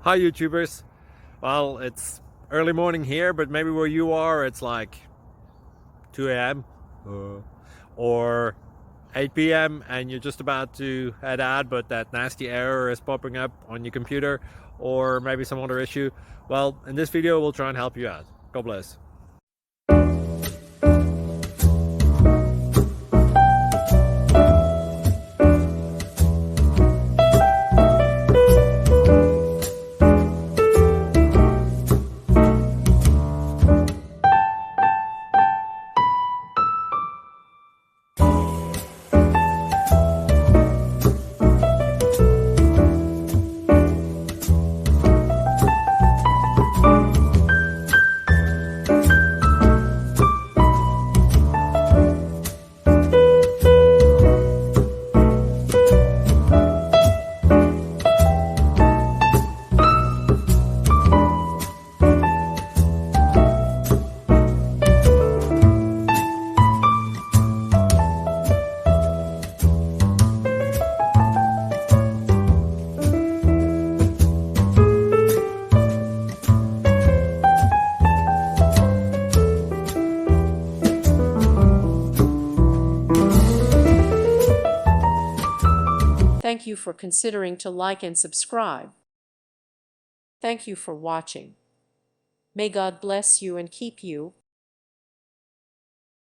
Hi YouTubers. Well, it's early morning here, but maybe where you are it's like 2 a.m. or 8 p.m. and you're just about to head out, but that nasty error is popping up on your computer, or maybe some other issue. Well, in this video we'll try and help you out. God bless. Thank you for considering to like and subscribe. Thank you for watching. May God bless you and keep you.